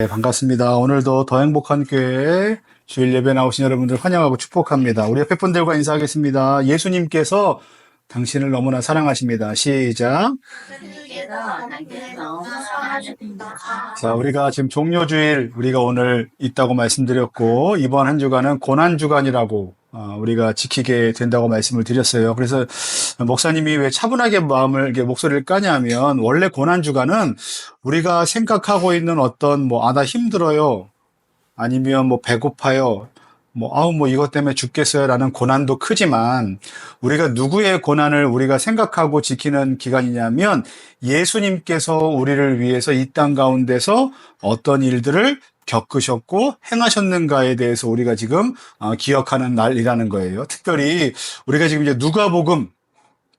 네, 반갑습니다. 오늘도 더 행복한 교회 주일 예배 나오신 여러분들 환영하고 축복합니다. 우리 옆에 분들과 인사하겠습니다. 예수님께서 당신을 너무나 사랑하십니다. 시작. 자, 우리가 지금 종료주일 우리가 오늘 있다고 말씀드렸고, 이번 한 주간은 고난주간이라고 우리가 지키게 된다고 말씀을 드렸어요. 그래서 목사님이 왜 차분하게 목소리를 까냐면, 원래 고난주간은 우리가 생각하고 있는 어떤 나 힘들어요, 아니면 배고파요, 이것 때문에 죽겠어요 라는 고난도 크지만, 우리가 누구의 고난을 우리가 생각하고 지키는 기간이냐면, 예수님께서 우리를 위해서 이 땅 가운데서 어떤 일들을 겪으셨고 행하셨는가에 대해서 우리가 지금 기억하는 날이라는 거예요. 특별히 우리가 지금 이제 누가복음,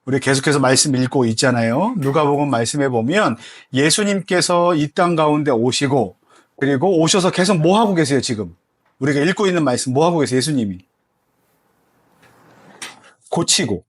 우리 계속해서 말씀 읽고 있잖아요. 누가복음 말씀해 보면 예수님께서 이 땅 가운데 오시고, 그리고 오셔서 계속 뭐 하고 계세요? 지금 우리가 읽고 있는 말씀 뭐 하고 계세요? 예수님이 고치고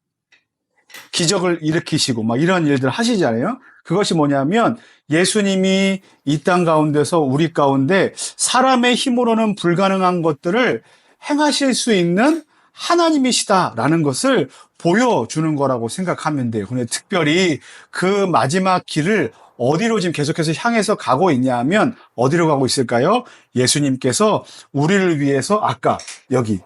기적을 일으키시고 이런 일들 하시잖아요. 그것이 뭐냐면, 예수님이 이 땅 가운데서 우리 가운데 사람의 힘으로는 불가능한 것들을 행하실 수 있는 하나님이시다라는 것을 보여주는 거라고 생각하면 돼요. 근데 특별히 그 마지막 길을 어디로 지금 계속해서 향해서 가고 있냐 하면, 어디로 가고 있을까요? 예수님께서 우리를 위해서 아까 여기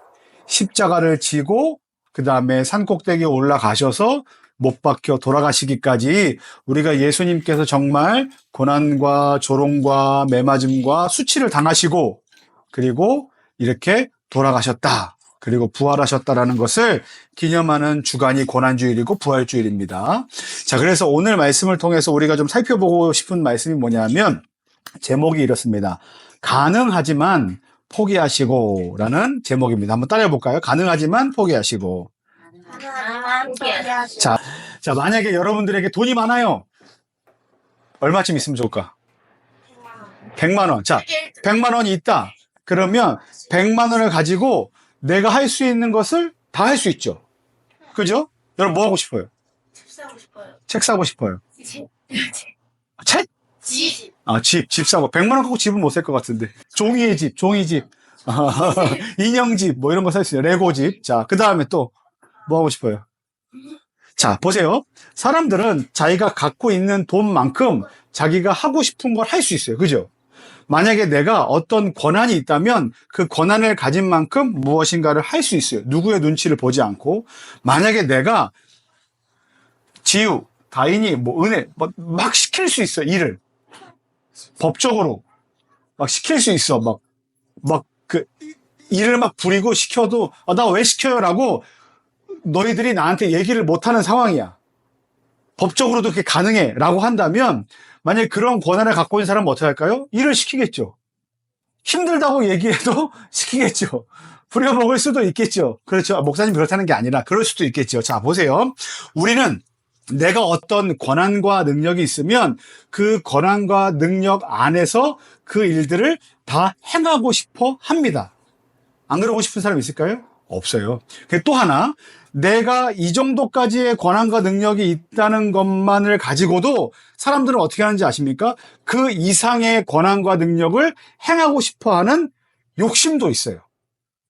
십자가를 지고 그 다음에 산꼭대기에 올라가셔서 못 박혀 돌아가시기까지 우리가 예수님께서 정말 고난과 조롱과 매맞음과 수치를 당하시고, 그리고 이렇게 돌아가셨다, 그리고 부활하셨다라는 것을 기념하는 주간이 고난주일이고 부활주일입니다. 자, 그래서 오늘 말씀을 통해서 우리가 좀 살펴보고 싶은 말씀이 뭐냐면, 제목이 이렇습니다. 가능하지만 포기하시고 라는 제목입니다. 한번 따라해 볼까요? 가능하지만 포기하시고. 자, 만약에 여러분들에게 돈이 많아요. 얼마쯤 있으면 좋을까? 100만 원. 자, 100만 원이 있다. 그러면 100만 원을 가지고 내가 할 수 있는 것을 다 할 수 있죠. 그죠? 여러분 뭐 하고 싶어요? 집 사고 싶어요. 책 사고 싶어요. 책? 집. 집 사고. 100만 원 갖고 집은 못 살 것 같은데. 종이의 집, 종이집. 인형집, 이런 거 살 수 있어요. 레고집. 자, 그 다음에 또 뭐 하고 싶어요? 자, 보세요. 사람들은 자기가 갖고 있는 돈만큼 자기가 하고 싶은 걸 할 수 있어요. 그죠? 만약에 내가 어떤 권한이 있다면 그 권한을 가진 만큼 무엇인가를 할 수 있어요. 누구의 눈치를 보지 않고. 만약에 내가 지우, 다인이, 은혜, 막 시킬 수 있어, 일을. 법적으로. 막 시킬 수 있어. 일을 막 부리고 시켜도, 나 왜 시켜요? 라고 너희들이 나한테 얘기를 못하는 상황이야. 법적으로도 그게 가능해 라고 한다면, 만약에 그런 권한을 갖고 있는 사람은 어떻게 할까요? 일을 시키겠죠. 힘들다고 얘기해도 시키겠죠. 부려먹을 수도 있겠죠. 그렇죠. 목사님 그렇다는 게 아니라 그럴 수도 있겠죠. 자, 보세요. 우리는 내가 어떤 권한과 능력이 있으면 그 권한과 능력 안에서 그 일들을 다 행하고 싶어 합니다. 안 그러고 싶은 사람 있을까요? 없어요. 또 하나, 내가 이 정도까지의 권한과 능력이 있다는 것만을 가지고도 사람들은 어떻게 하는지 아십니까? 그 이상의 권한과 능력을 행하고 싶어 하는 욕심도 있어요.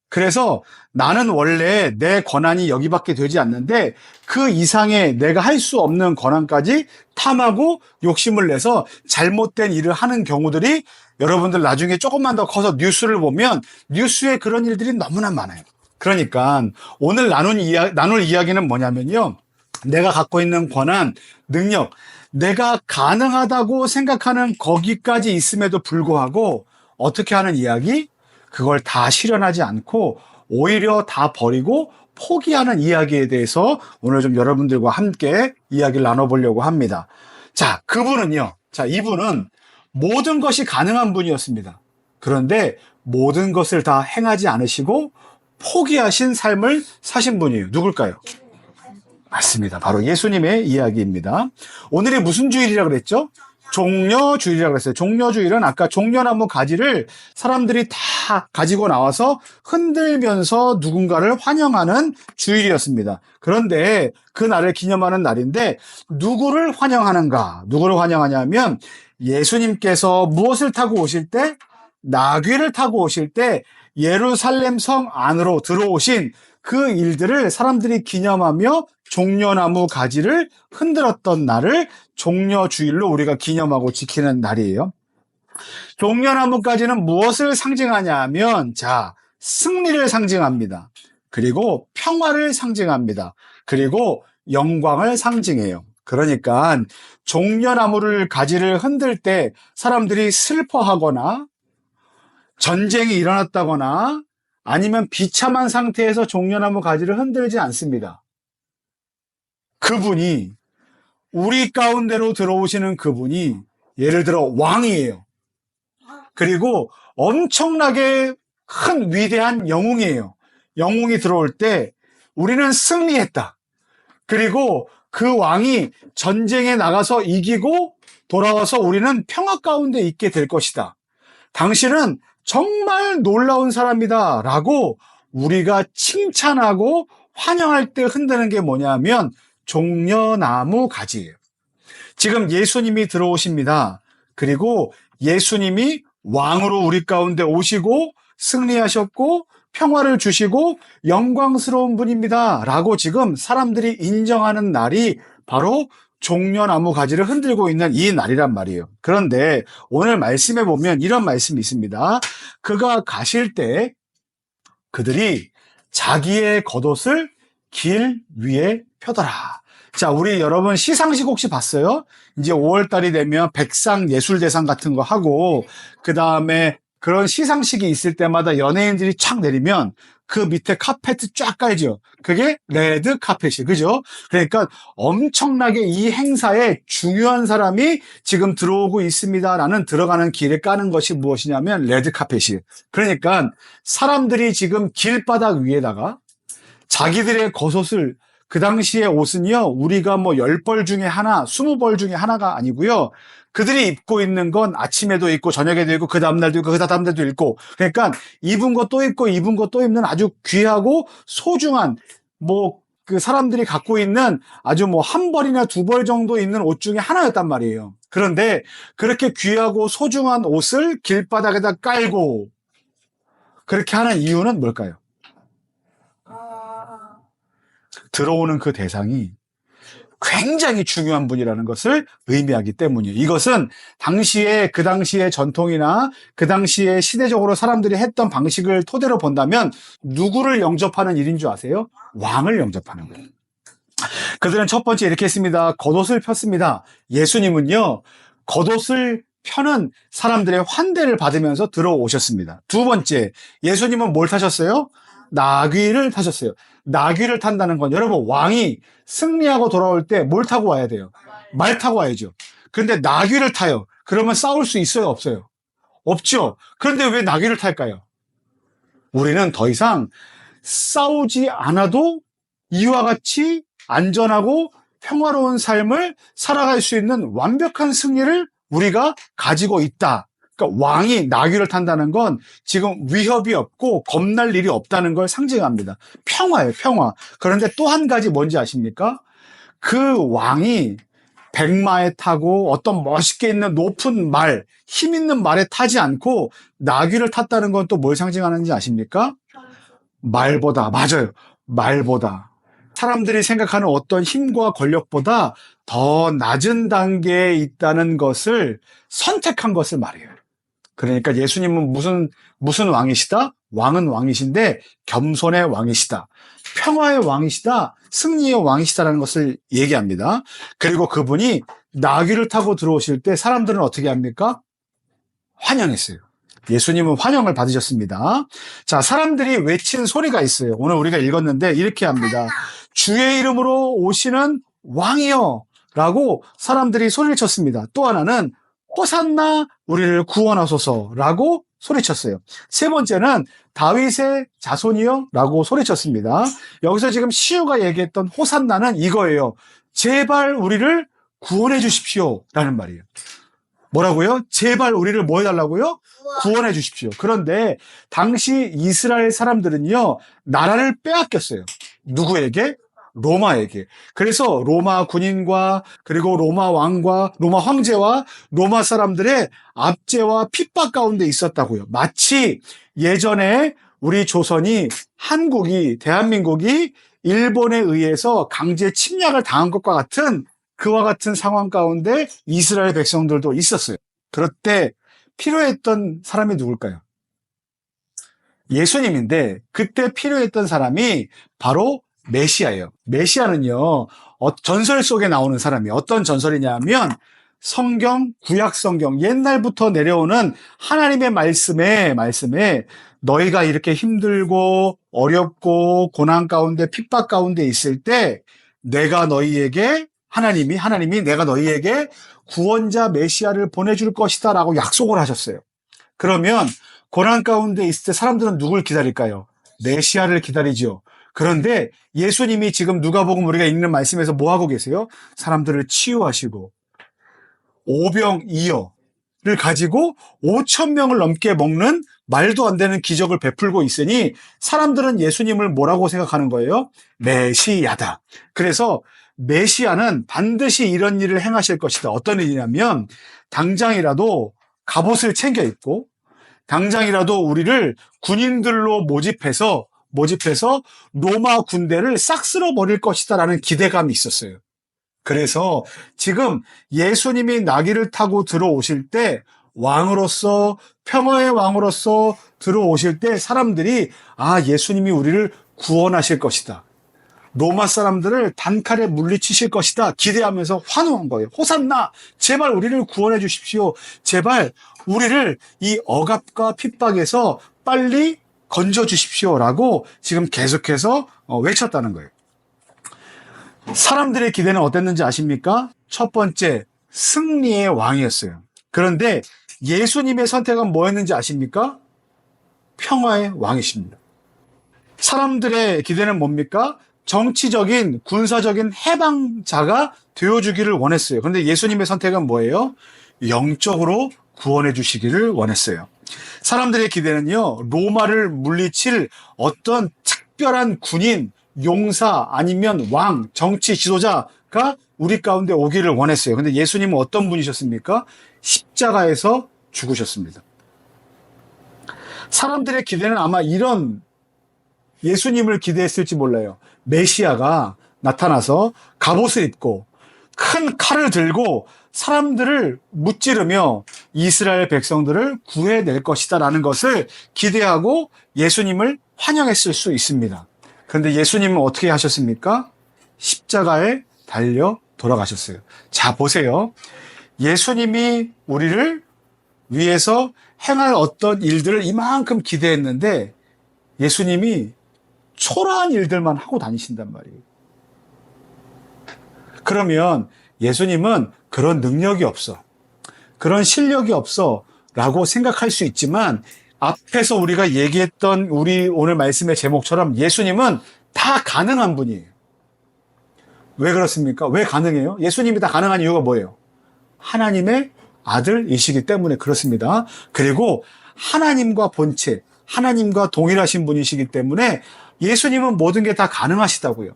그래서 나는 원래 내 권한이 여기밖에 되지 않는데 그 이상의 내가 할 수 없는 권한까지 탐하고 욕심을 내서 잘못된 일을 하는 경우들이, 여러분들 나중에 조금만 더 커서 뉴스를 보면 뉴스에 그런 일들이 너무나 많아요. 그러니까 오늘 나눌 이야기는 뭐냐면요, 내가 갖고 있는 권한, 능력, 내가 가능하다고 생각하는 거기까지 있음에도 불구하고 어떻게 하는 이야기? 그걸 다 실현하지 않고 오히려 다 버리고 포기하는 이야기에 대해서 오늘 좀 여러분들과 함께 이야기를 나눠보려고 합니다. 자, 이분은 모든 것이 가능한 분이었습니다. 그런데 모든 것을 다 행하지 않으시고 포기하신 삶을 사신 분이에요. 누굴까요? 맞습니다. 바로 예수님의 이야기입니다. 오늘이 무슨 주일이라고 그랬죠? 종려주일이라고 그랬어요. 종려주일은 아까 종려나무 가지를 사람들이 다 가지고 나와서 흔들면서 누군가를 환영하는 주일이었습니다. 그런데 그 날을 기념하는 날인데, 누구를 환영하는가? 누구를 환영하냐면 예수님께서 무엇을 타고 오실 때? 나귀를 타고 오실 때 예루살렘 성 안으로 들어오신 그 일들을 사람들이 기념하며 종려나무 가지를 흔들었던 날을 종려주일로 우리가 기념하고 지키는 날이에요. 종려나무가지는 무엇을 상징하냐 하면, 자, 승리를 상징합니다. 그리고 평화를 상징합니다. 그리고 영광을 상징해요. 그러니까 종려나무를 가지를 흔들 때 사람들이 슬퍼하거나 전쟁이 일어났다거나 아니면 비참한 상태에서 종려나무 가지를 흔들지 않습니다. 그분이, 우리 가운데로 들어오시는 그분이 예를 들어 왕이에요. 그리고 엄청나게 큰 위대한 영웅이에요. 영웅이 들어올 때 우리는 승리했다. 그리고 그 왕이 전쟁에 나가서 이기고 돌아와서 우리는 평화 가운데 있게 될 것이다. 당신은 정말 놀라운 사람이다 라고 우리가 칭찬하고 환영할 때 흔드는 게 뭐냐면 종려나무 가지예요. 지금 예수님이 들어오십니다. 그리고 예수님이 왕으로 우리 가운데 오시고 승리하셨고 평화를 주시고 영광스러운 분입니다 라고 지금 사람들이 인정하는 날이 바로 종려나무 가지를 흔들고 있는 이 날이란 말이에요. 그런데 오늘 말씀에 보면 이런 말씀이 있습니다. 그가 가실 때 그들이 자기의 겉옷을 길 위에 펴더라. 자, 우리 여러분 시상식 혹시 봤어요? 이제 5월달이 되면 백상예술대상 같은 거 하고 그 다음에 그런 시상식이 있을 때마다 연예인들이 착 내리면 그 밑에 카페트 쫙 깔죠. 그게 레드 카펫이, 그죠? 그러니까 엄청나게 이 행사에 중요한 사람이 지금 들어오고 있습니다라는 들어가는 길에 까는 것이 무엇이냐면 레드 카펫이. 그러니까 사람들이 지금 길바닥 위에다가 자기들의 겉옷을, 그 당시의 옷은요, 우리가 뭐 10벌 중에 하나, 20벌 중에 하나가 아니고요. 그들이 입고 있는 건 아침에도 입고 저녁에도 입고 그 다음날도 입고 그 다음날도 입고, 그러니까 입은 거 또 입고 입은 거 또 입는 아주 귀하고 소중한, 뭐 그 사람들이 갖고 있는 아주 뭐 한 벌이나 두 벌 정도 있는 옷 중에 하나였단 말이에요. 그런데 그렇게 귀하고 소중한 옷을 길바닥에다 깔고 그렇게 하는 이유는 뭘까요? 들어오는 그 대상이 굉장히 중요한 분이라는 것을 의미하기 때문이에요. 이것은 그 당시의 전통이나 그 당시에 시대적으로 사람들이 했던 방식을 토대로 본다면 누구를 영접하는 일인 줄 아세요? 왕을 영접하는 거예요. 그들은 첫 번째 이렇게 했습니다. 겉옷을 폈습니다. 예수님은요, 겉옷을 펴는 사람들의 환대를 받으면서 들어오셨습니다. 두 번째, 예수님은 뭘 타셨어요? 나귀를 타셨어요. 나귀를 탄다는 건 여러분, 왕이 승리하고 돌아올 때 뭘 타고 와야 돼요? 말 타고 와야죠. 그런데 나귀를 타요. 그러면 싸울 수 있어요? 없어요? 없죠. 그런데 왜 나귀를 탈까요? 우리는 더 이상 싸우지 않아도 이와 같이 안전하고 평화로운 삶을 살아갈 수 있는 완벽한 승리를 우리가 가지고 있다. 그러니까 왕이 나귀를 탄다는 건 지금 위협이 없고 겁날 일이 없다는 걸 상징합니다. 평화예요, 평화. 그런데 또 한 가지 뭔지 아십니까? 그 왕이 백마에 타고 어떤 멋있게 있는 높은 말, 힘 있는 말에 타지 않고 나귀를 탔다는 건 또 뭘 상징하는지 아십니까? 말보다, 맞아요. 말보다. 사람들이 생각하는 어떤 힘과 권력보다 더 낮은 단계에 있다는 것을 선택한 것을 말해요. 그러니까 예수님은 무슨 왕이시다? 왕은 왕이신데 겸손의 왕이시다. 평화의 왕이시다. 승리의 왕이시다라는 것을 얘기합니다. 그리고 그분이 나귀를 타고 들어오실 때 사람들은 어떻게 합니까? 환영했어요. 예수님은 환영을 받으셨습니다. 자, 사람들이 외친 소리가 있어요. 오늘 우리가 읽었는데 이렇게 합니다. 주의 이름으로 오시는 왕이여 라고 사람들이 소리를 쳤습니다. 또 하나는 호산나 우리를 구원하소서라고 소리쳤어요. 세 번째는 다윗의 자손이여 라고 소리쳤습니다. 여기서 지금 시우가 얘기했던 호산나는 이거예요. 제발 우리를 구원해 주십시오 라는 말이에요. 뭐라고요? 제발 우리를 뭐 해달라고요? 구원해 주십시오. 그런데 당시 이스라엘 사람들은요, 나라를 빼앗겼어요. 누구에게? 로마에게. 그래서 로마 군인과 그리고 로마 왕과 로마 황제와 로마 사람들의 압제와 핍박 가운데 있었다고요. 마치 예전에 우리 조선이 대한민국이 일본에 의해서 강제 침략을 당한 것과 같은 그와 같은 상황 가운데 이스라엘 백성들도 있었어요. 그럴 때 필요했던 사람이 누굴까요? 예수님인데 그때 필요했던 사람이 바로 메시아예요. 메시아는요, 전설 속에 나오는 사람이에요. 어떤 전설이냐면 구약 성경, 옛날부터 내려오는 하나님의 말씀에 너희가 이렇게 힘들고 어렵고 고난 가운데 핍박 가운데 있을 때 내가 너희에게 하나님이 내가 너희에게 구원자 메시아를 보내줄 것이다 라고 약속을 하셨어요. 그러면 고난 가운데 있을 때 사람들은 누굴 기다릴까요? 메시아를 기다리죠. 그런데 예수님이 지금 누가복음 우리가 읽는 말씀에서 뭐 하고 계세요? 사람들을 치유하시고 오병이어를 가지고 5천 명을 넘게 먹는 말도 안 되는 기적을 베풀고 있으니 사람들은 예수님을 뭐라고 생각하는 거예요? 메시아다. 그래서 메시아는 반드시 이런 일을 행하실 것이다. 어떤 일이냐면 당장이라도 갑옷을 챙겨 입고 당장이라도 우리를 군인들로 모집해서 로마 군대를 싹 쓸어버릴 것이다라는 기대감이 있었어요. 그래서 지금 예수님이 나귀를 타고 들어오실 때 왕으로서 평화의 왕으로서 들어오실 때 사람들이 예수님이 우리를 구원하실 것이다. 로마 사람들을 단칼에 물리치실 것이다. 기대하면서 환호한 거예요. 호산나! 제발 우리를 구원해 주십시오. 제발 우리를 이 억압과 핍박에서 빨리 건져 주십시오라고 지금 계속해서 외쳤다는 거예요. 사람들의 기대는 어땠는지 아십니까? 첫 번째, 승리의 왕이었어요. 그런데 예수님의 선택은 뭐였는지 아십니까? 평화의 왕이십니다. 사람들의 기대는 뭡니까? 정치적인, 군사적인 해방자가 되어주기를 원했어요. 그런데 예수님의 선택은 뭐예요? 영적으로 구원해 주시기를 원했어요. 사람들의 기대는요, 로마를 물리칠 어떤 특별한 군인, 용사 아니면 왕, 정치 지도자가 우리 가운데 오기를 원했어요. 근데 예수님은 어떤 분이셨습니까? 십자가에서 죽으셨습니다. 사람들의 기대는 아마 이런 예수님을 기대했을지 몰라요. 메시아가 나타나서 갑옷을 입고 큰 칼을 들고 사람들을 무찌르며 이스라엘 백성들을 구해낼 것이다 라는 것을 기대하고 예수님을 환영했을 수 있습니다. 그런데 예수님은 어떻게 하셨습니까? 십자가에 달려 돌아가셨어요. 자, 보세요. 예수님이 우리를 위해서 행할 어떤 일들을 이만큼 기대했는데 예수님이 초라한 일들만 하고 다니신단 말이에요. 그러면 예수님은 그런 능력이 없어, 그런 실력이 없어 라고 생각할 수 있지만 앞에서 우리가 얘기했던 우리 오늘 말씀의 제목처럼 예수님은 다 가능한 분이에요. 왜 그렇습니까? 왜 가능해요? 예수님이 다 가능한 이유가 뭐예요? 하나님의 아들이시기 때문에 그렇습니다. 그리고 하나님과 본체, 하나님과 동일하신 분이시기 때문에 예수님은 모든 게 다 가능하시다고요.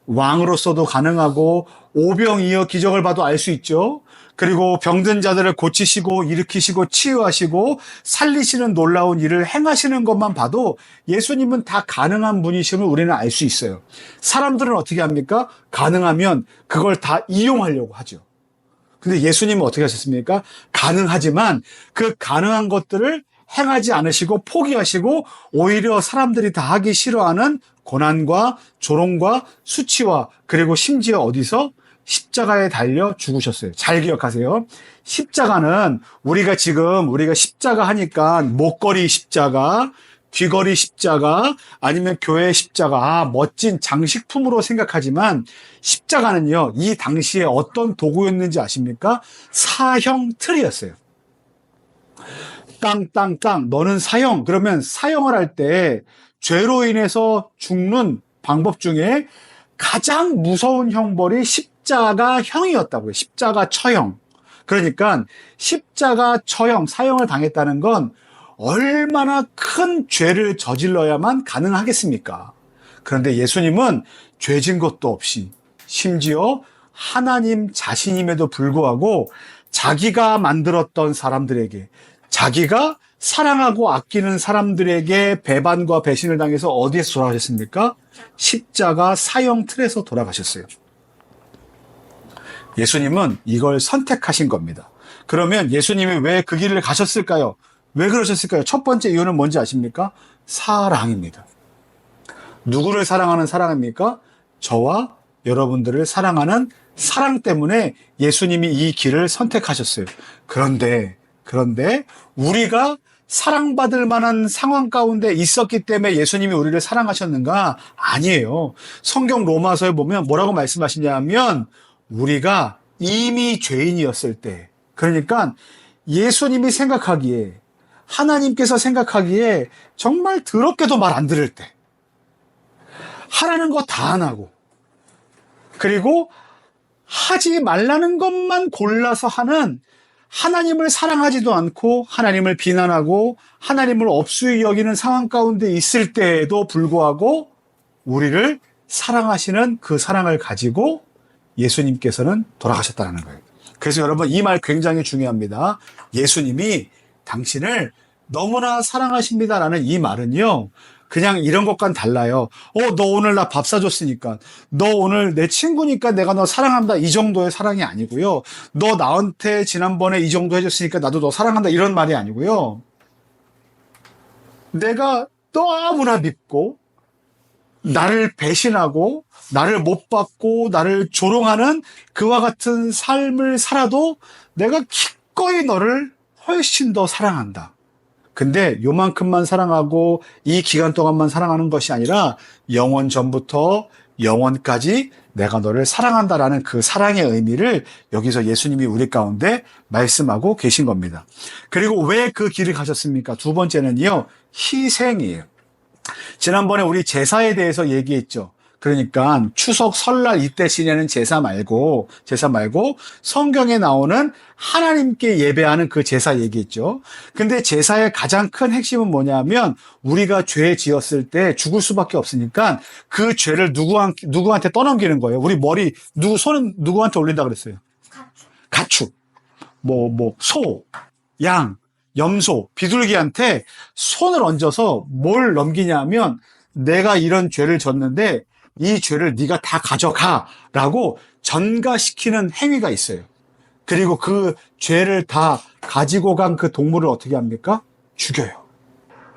왕으로서도 가능하고 오병이어 기적을 봐도 알 수 있죠. 그리고 병든 자들을 고치시고 일으키시고 치유하시고 살리시는 놀라운 일을 행하시는 것만 봐도 예수님은 다 가능한 분이심을 우리는 알 수 있어요. 사람들은 어떻게 합니까? 가능하면 그걸 다 이용하려고 하죠. 근데 예수님은 어떻게 하셨습니까? 가능하지만 그 가능한 것들을 행하지 않으시고 포기하시고 오히려 사람들이 다 하기 싫어하는 고난과 조롱과 수치와 그리고 심지어 어디서? 십자가에 달려 죽으셨어요. 잘 기억하세요. 십자가는 우리가 십자가 하니까 목걸이 십자가, 귀걸이 십자가, 아니면 교회 십자가, 멋진 장식품으로 생각하지만 십자가는요, 이 당시에 어떤 도구였는지 아십니까? 사형 틀이었어요. 땅땅땅 너는 사형. 그러면 사형을 할 때 죄로 인해서 죽는 방법 중에 가장 무서운 형벌이 십자가형이었다고요. 십자가 처형. 그러니까 십자가 처형, 사형을 당했다는 건 얼마나 큰 죄를 저질러야만 가능하겠습니까? 그런데 예수님은 죄진 것도 없이 심지어 하나님 자신임에도 불구하고 자기가 만들었던 사람들에게, 자기가 사랑하고 아끼는 사람들에게 배반과 배신을 당해서 어디에서 돌아가셨습니까? 십자가 사형 틀에서 돌아가셨어요. 예수님은 이걸 선택하신 겁니다. 그러면 예수님이 왜 그 길을 가셨을까요? 왜 그러셨을까요? 첫 번째 이유는 뭔지 아십니까? 사랑입니다. 누구를 사랑하는 사랑입니까? 저와 여러분들을 사랑하는 사랑 때문에 예수님이 이 길을 선택하셨어요. 그런데 우리가 사랑받을 만한 상황 가운데 있었기 때문에 예수님이 우리를 사랑하셨는가? 아니에요. 성경 로마서에 보면 뭐라고 말씀하시냐면 우리가 이미 죄인이었을 때, 그러니까 예수님이 생각하기에, 하나님께서 생각하기에 정말 더럽게도 말 안 들을 때, 하라는 거 다 안 하고, 그리고 하지 말라는 것만 골라서 하는, 하나님을 사랑하지도 않고 하나님을 비난하고 하나님을 업수히 여기는 상황 가운데 있을 때에도 불구하고 우리를 사랑하시는 그 사랑을 가지고 예수님께서는 돌아가셨다는 거예요. 그래서 여러분, 이 말 굉장히 중요합니다. 예수님이 당신을 너무나 사랑하십니다라는 이 말은요, 그냥 이런 것과는 달라요. 너 오늘 나 밥 사줬으니까, 너 오늘 내 친구니까 내가 너 사랑한다, 이 정도의 사랑이 아니고요. 너 나한테 지난번에 이 정도 해줬으니까 나도 너 사랑한다, 이런 말이 아니고요. 내가 너무나 밉고 나를 배신하고 나를 못 받고 나를 조롱하는 그와 같은 삶을 살아도 내가 기꺼이 너를 훨씬 더 사랑한다. 근데 요만큼만 사랑하고 이 기간 동안만 사랑하는 것이 아니라 영원 전부터 영원까지 내가 너를 사랑한다라는 그 사랑의 의미를 여기서 예수님이 우리 가운데 말씀하고 계신 겁니다. 그리고 왜 그 길을 가셨습니까? 두 번째는요, 희생이에요. 지난번에 우리 제사에 대해서 얘기했죠. 그러니까 추석, 설날 이때 지내는 제사 말고 성경에 나오는 하나님께 예배하는 그 제사 얘기했죠. 근데 제사의 가장 큰 핵심은 뭐냐면 우리가 죄 지었을 때 죽을 수밖에 없으니까 그 죄를 누구한테 떠넘기는 거예요. 우리 머리, 손은 누구한테 올린다 그랬어요? 가축. 소, 양, 염소, 비둘기한테 손을 얹어서 뭘 넘기냐면 내가 이런 죄를 졌는데 이 죄를 네가 다 가져가라고 전가시키는 행위가 있어요. 그리고 그 죄를 다 가지고 간 그 동물을 어떻게 합니까? 죽여요.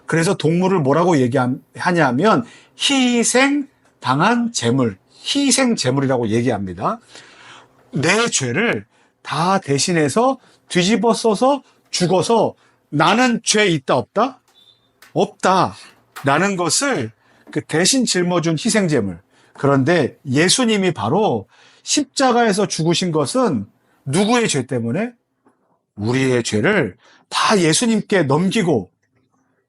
그래서 동물을 뭐라고 얘기하냐면 희생당한 제물, 희생제물이라고 얘기합니다. 내 죄를 다 대신해서 뒤집어 써서 죽어서 나는 죄 있다 없다? 없다 라는 것을 그 대신 짊어준 희생제물. 그런데 예수님이 바로 십자가에서 죽으신 것은 누구의 죄 때문에? 우리의 죄를 다 예수님께 넘기고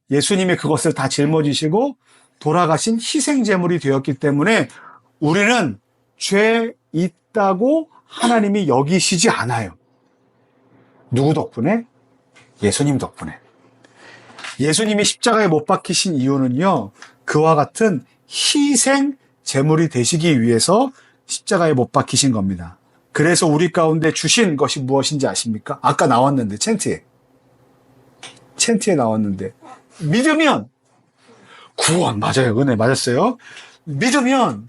예수님이 그것을 다 짊어지시고 돌아가신 희생제물이 되었기 때문에 우리는 죄 있다고 하나님이 여기시지 않아요. 누구 덕분에? 예수님 덕분에. 예수님이 십자가에 못 박히신 이유는요, 그와 같은 희생 제물이 되시기 위해서 십자가에 못 박히신 겁니다. 그래서 우리 가운데 주신 것이 무엇인지 아십니까? 아까 나왔는데, 챈트에 나왔는데, 믿으면 구원, 맞아요. 은혜 맞았어요. 믿으면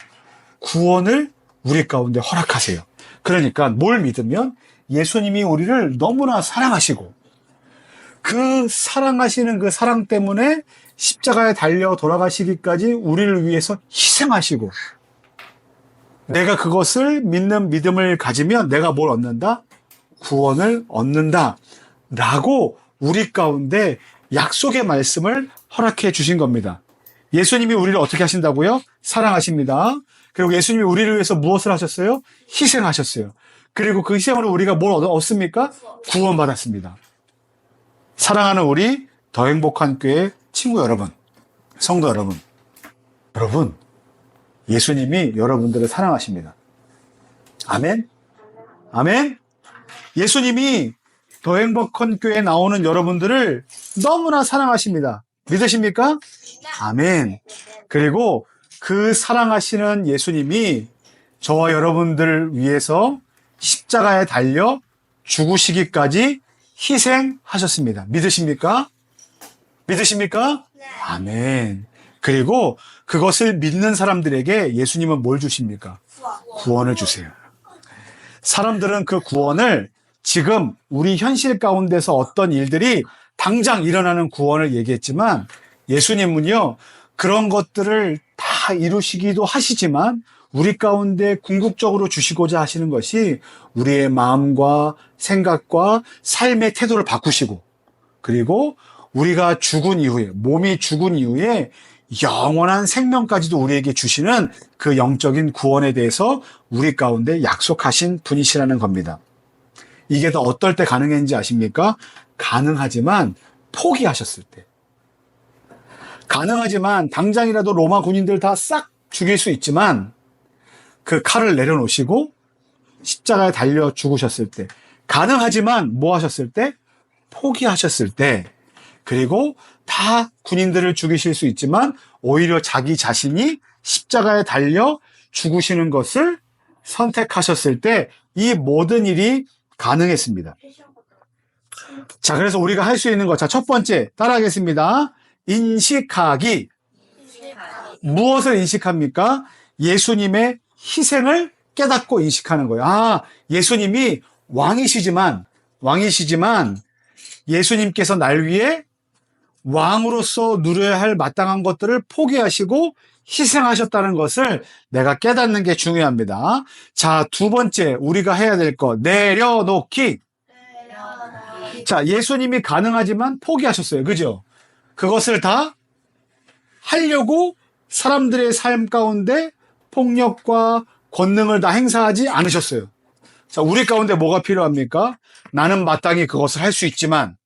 구원을 우리 가운데 허락하세요. 그러니까 뭘 믿으면 예수님이 우리를 너무나 사랑하시고 그 사랑하시는 그 사랑 때문에 십자가에 달려 돌아가시기까지 우리를 위해서 희생하시고 내가 그것을 믿는 믿음을 가지면 내가 뭘 얻는다? 구원을 얻는다 라고 우리 가운데 약속의 말씀을 허락해 주신 겁니다. 예수님이 우리를 어떻게 하신다고요? 사랑하십니다. 그리고 예수님이 우리를 위해서 무엇을 하셨어요? 희생하셨어요. 그리고 그 희생으로 우리가 뭘 얻습니까? 구원받았습니다. 사랑하는 우리 더 행복한 교회 친구 여러분, 성도 여러분, 예수님이 여러분들을 사랑하십니다. 아멘? 아멘? 예수님이 더 행복한 교회에 나오는 여러분들을 너무나 사랑하십니다. 믿으십니까? 아멘. 그리고 그 사랑하시는 예수님이 저와 여러분들을 위해서 십자가에 달려 죽으시기까지 희생하셨습니다. 믿으십니까? 믿으십니까? 네. 아멘. 그리고 그것을 믿는 사람들에게 예수님은 뭘 주십니까? 구원을 주세요. 사람들은 그 구원을 지금 우리 현실 가운데서 어떤 일들이 당장 일어나는 구원을 얘기했지만 예수님은요, 그런 것들을 다 이루시기도 하시지만 우리 가운데 궁극적으로 주시고자 하시는 것이 우리의 마음과 생각과 삶의 태도를 바꾸시고, 그리고 우리가 죽은 이후에, 몸이 죽은 이후에 영원한 생명까지도 우리에게 주시는 그 영적인 구원에 대해서 우리 가운데 약속하신 분이시라는 겁니다. 이게 더 어떨 때 가능했는지 아십니까? 가능하지만 포기하셨을 때. 가능하지만 당장이라도 로마 군인들 다 싹 죽일 수 있지만 그 칼을 내려놓으시고 십자가에 달려 죽으셨을 때. 가능하지만 뭐 하셨을 때? 포기하셨을 때. 그리고 다 군인들을 죽이실 수 있지만 오히려 자기 자신이 십자가에 달려 죽으시는 것을 선택하셨을 때 이 모든 일이 가능했습니다. 자, 그래서 우리가 할 수 있는 것. 자, 첫 번째 따라하겠습니다. 인식하기. 무엇을 인식합니까? 예수님의 희생을 깨닫고 인식하는 거예요. 아, 예수님이 왕이시지만 예수님께서 날 위해 왕으로서 누려야 할 마땅한 것들을 포기하시고 희생하셨다는 것을 내가 깨닫는 게 중요합니다. 자, 두 번째 우리가 해야 될 것, 내려놓기. 자, 예수님이 가능하지만 포기하셨어요. 그죠? 그것을 다 하려고 사람들의 삶 가운데 폭력과 권능을 다 행사하지 않으셨어요. 자, 우리 가운데 뭐가 필요합니까? 나는 마땅히 그것을 할 수 있지만,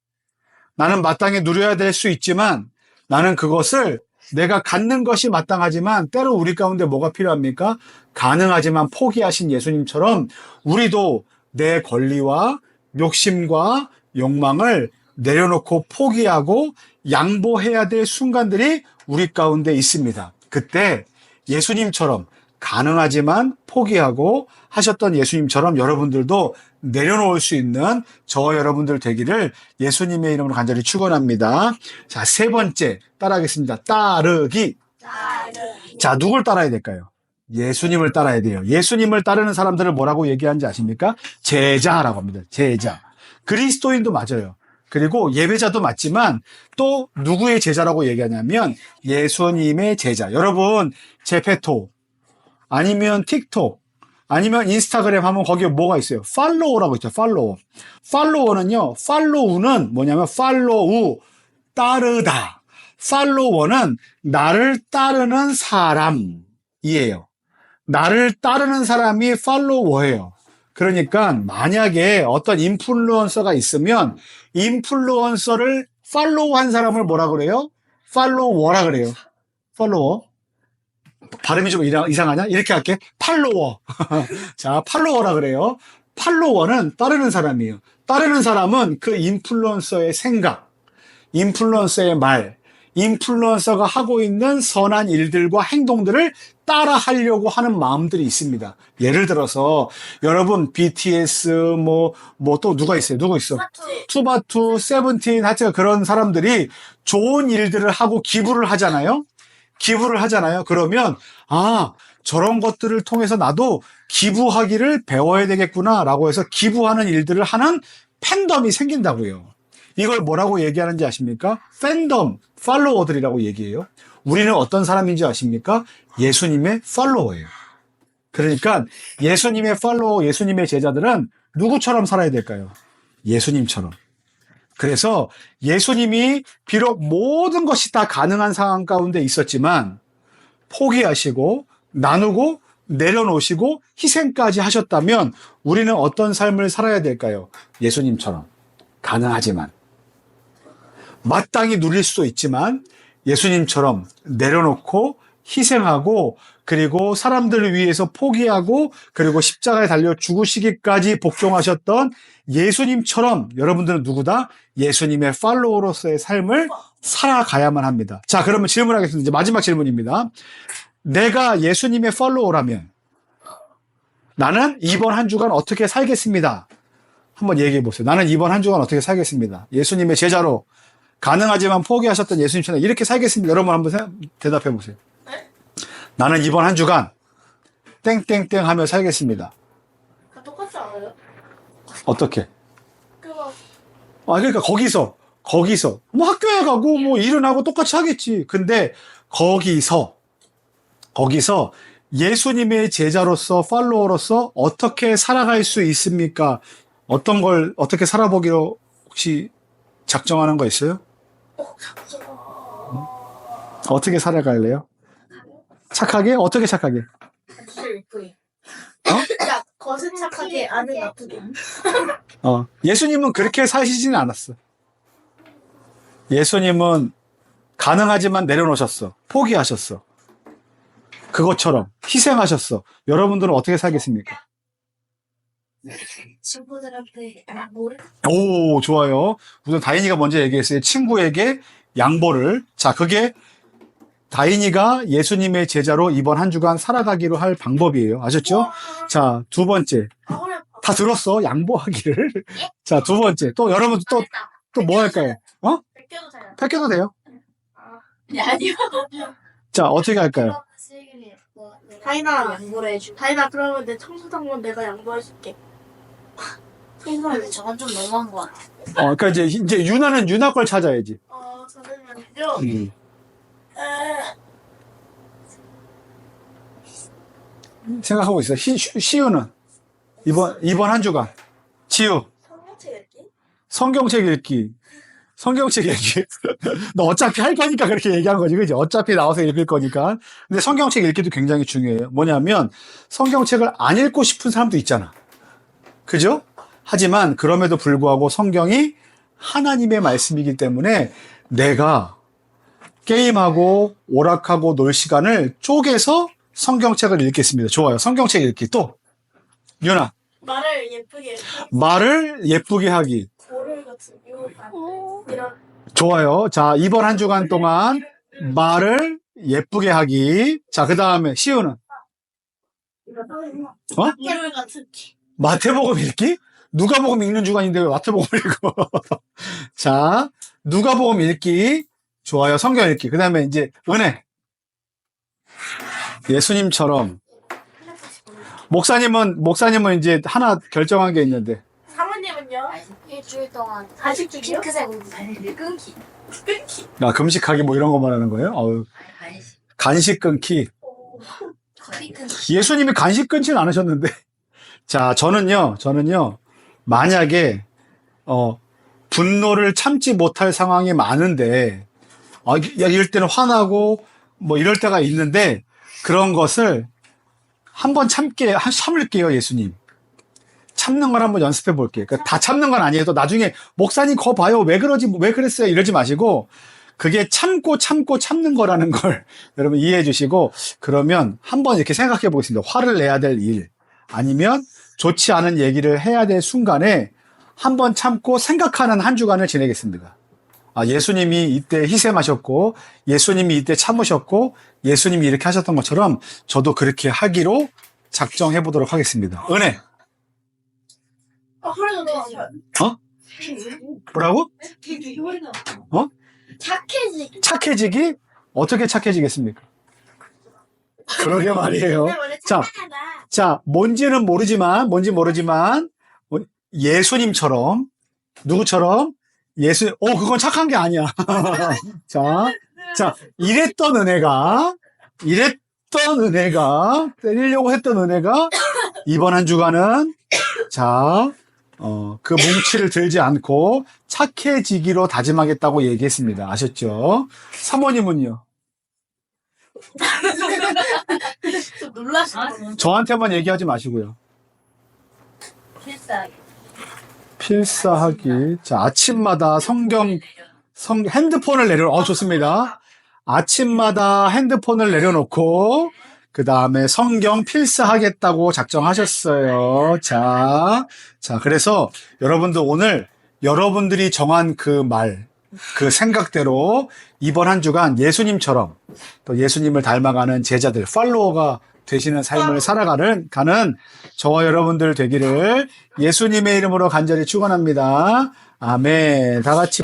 나는 마땅히 누려야 될 수 있지만, 나는 그것을 내가 갖는 것이 마땅하지만, 때로 우리 가운데 뭐가 필요합니까? 가능하지만 포기하신 예수님처럼 우리도 내 권리와 욕심과 욕망을 내려놓고 포기하고 양보해야 될 순간들이 우리 가운데 있습니다. 그때 예수님처럼 가능하지만 포기하고 하셨던 예수님처럼 여러분들도 내려놓을 수 있는 저와 여러분들 되기를 예수님의 이름으로 간절히 축원합니다. 자, 세 번째 따라하겠습니다. 따르기. 자, 누굴 따라야 될까요? 예수님을 따라야 돼요. 예수님을 따르는 사람들을 뭐라고 얘기하는지 아십니까? 제자라고 합니다. 제자. 그리스도인도 맞아요. 그리고 예배자도 맞지만 또 누구의 제자라고 얘기하냐면 예수님의 제자. 여러분, 제페토 아니면 틱톡 아니면 인스타그램 하면 거기에 뭐가 있어요? 팔로우라고 있죠. 팔로우. 팔로워는요. 팔로우는 뭐냐면 팔로우, 따르다. 팔로워는 나를 따르는 사람이에요. 나를 따르는 사람이 팔로워예요. 그러니까 만약에 어떤 인플루언서가 있으면 인플루언서를 팔로우한 사람을 뭐라 그래요? 팔로워라 그래요. 팔로워. 발음이 좀 이상하냐? 이렇게 할게. 팔로워. 자, 팔로워라 그래요. 팔로워는 따르는 사람이에요. 따르는 사람은 그 인플루언서의 생각, 인플루언서의 말, 인플루언서가 하고 있는 선한 일들과 행동들을 따라 하려고 하는 마음들이 있습니다. 예를 들어서 여러분 BTS 뭐 또 누가 있어요? 누구 있어? 투바투, 세븐틴, 하여튼 그런 사람들이 좋은 일들을 하고 기부를 하잖아요. 그러면 아, 저런 것들을 통해서 나도 기부하기를 배워야 되겠구나라고 해서 기부하는 일들을 하는 팬덤이 생긴다고요. 이걸 뭐라고 얘기하는지 아십니까? 팬덤, 팔로워들이라고 얘기해요. 우리는 어떤 사람인지 아십니까? 예수님의 팔로워예요. 그러니까 예수님의 팔로워, 예수님의 제자들은 누구처럼 살아야 될까요? 예수님처럼. 그래서 예수님이 비록 모든 것이 다 가능한 상황 가운데 있었지만 포기하시고 나누고 내려놓으시고 희생까지 하셨다면 우리는 어떤 삶을 살아야 될까요? 예수님처럼. 가능하지만. 마땅히 누릴 수도 있지만 예수님처럼 내려놓고 희생하고 그리고 사람들을 위해서 포기하고 그리고 십자가에 달려 죽으시기까지 복종하셨던 예수님처럼 여러분들은 누구다? 예수님의 팔로워로서의 삶을 살아가야만 합니다. 자, 그러면 질문하겠습니다. 이제 마지막 질문입니다. 내가 예수님의 팔로워라면 나는 이번 한 주간 어떻게 살겠습니다. 한번 얘기해 보세요. 나는 이번 한 주간 어떻게 살겠습니다. 예수님의 제자로 가능하지만 포기하셨던 예수님처럼 이렇게 살겠습니다. 여러분 한번 대답해 보세요. 네? 나는 이번 한 주간 땡땡땡 하며 살겠습니다. 다 똑같지 않아요? 어떻게? 그거 그러니까 거기서 뭐 학교에 가고 뭐 일은 하고 똑같이 하겠지. 근데 거기서 예수님의 제자로서 팔로워로서 어떻게 살아갈 수 있습니까? 어떤 걸 어떻게 살아보기로 혹시 작정하는 거 있어요? 어떻게 살아갈래요? 착하게? 어떻게 착하게? 진짜 예쁘게. 어? 야, 겉은 착하게, 안은 나쁘게. 예수님은 그렇게 사시지는 않았어. 예수님은 가능하지만 내려놓으셨어. 포기하셨어. 그것처럼 희생하셨어. 여러분들은 어떻게 살겠습니까? 친구들한테 뭐를? 오, 좋아요. 우선 다인이가 먼저 얘기했어요. 친구에게 양보를. 자, 그게 다인이가 예수님의 제자로 이번 한 주간 살아가기로 할 방법이에요. 아셨죠? 자, 두 번째. 다 들었어. 양보하기를. 자, 두 번째. 또 여러분 또 뭐 할까요? 벗겨도 돼요. 뺏겨도 돼요. 아니요. 자, 어떻게 할까요? 다인아, 양보를 해줘. 다인아, 그러면 내 청소당번 내가 양보해줄게. 청소당번 저건 좀 너무한 것 같아. 그러니까 이제 유나는 유나 걸 찾아야지. 잠깐만요. 생각하고 있어. 시우는 이번 한 주간 지우 성경책 읽기? 성경책 읽기. 성경책 읽기. 너 어차피 할 거니까 그렇게 얘기한 거지, 그지? 어차피 나와서 읽을 거니까. 근데 성경책 읽기도 굉장히 중요해요. 뭐냐면 성경책을 안 읽고 싶은 사람도 있잖아. 그죠? 하지만 그럼에도 불구하고 성경이 하나님의 말씀이기 때문에 내가 게임하고 오락하고 놀 시간을 쪼개서 성경책을 읽겠습니다. 좋아요. 성경책 읽기. 또 유나 말을 예쁘게 말을 예쁘게 하기. 고를 같은 이런 좋아요. 자, 이번 한 주간 동안 말을 예쁘게 하기. 자, 그 다음에 시우는 고를 같은 마태복음 읽기? 누가복음 읽는 주간인데 왜 마태복음 읽어? 자, 누가복음 읽기. 좋아요. 성경 읽기. 그 다음에 이제 은혜. 예수님처럼. 목사님은 이제 하나 결정한 게 있는데. 사모님은요? 일주일 동안 간식 중이요? 핑크색 옷 끊기. 금식하기 뭐 이런 거 말하는 거예요? 간식 끊기. 커피 끊기. 예수님이 간식 끊지는 않으셨는데. 자, 저는요, 만약에, 분노를 참지 못할 상황이 많은데, 이럴 때는 화나고, 뭐 이럴 때가 있는데, 그런 것을 한번 참을게요, 예수님. 참는 걸 한번 연습해 볼게요. 그러니까 다 참는 건 아니에요. 또 나중에, 목사님, 거 봐요. 왜 그랬어요? 이러지 마시고, 그게 참는 거라는 걸 여러분 이해해 주시고, 그러면 한번 이렇게 생각해 보겠습니다. 화를 내야 될 일, 아니면 좋지 않은 얘기를 해야 될 순간에 한번 참고 생각하는 한 주간을 지내겠습니다. 예수님이 이때 희생하셨고, 예수님이 이때 참으셨고, 예수님이 이렇게 하셨던 것처럼 저도 그렇게 하기로 작정해 보도록 하겠습니다. 은혜. 허리가 너무 뭐라고? 착해지기. 착해지기? 어떻게 착해지겠습니까? 그러게 말이에요. 자, 뭔지 모르지만, 예수님처럼, 누구처럼? 그건 착한 게 아니야. 자, 이랬던 은혜가, 때리려고 했던 은혜가, 이번 한 주간은, 자, 그 뭉치를 들지 않고 착해지기로 다짐하겠다고 얘기했습니다. 아셨죠? 사모님은요? 좀 놀라시네. 저한테만 얘기하지 마시고요. 필사하기. 자, 아침마다 핸드폰을 좋습니다. 아침마다 핸드폰을 내려놓고, 그 다음에 성경 필사하겠다고 작정하셨어요. 자, 그래서 여러분들 오늘 여러분들이 정한 그 말, 그 생각대로 이번 한 주간 예수님처럼 또 예수님을 닮아가는 제자들, 팔로워가 되시는 삶을 살아가는 저와 여러분들 되기를 예수님의 이름으로 간절히 축원합니다. 아멘. 다 같이.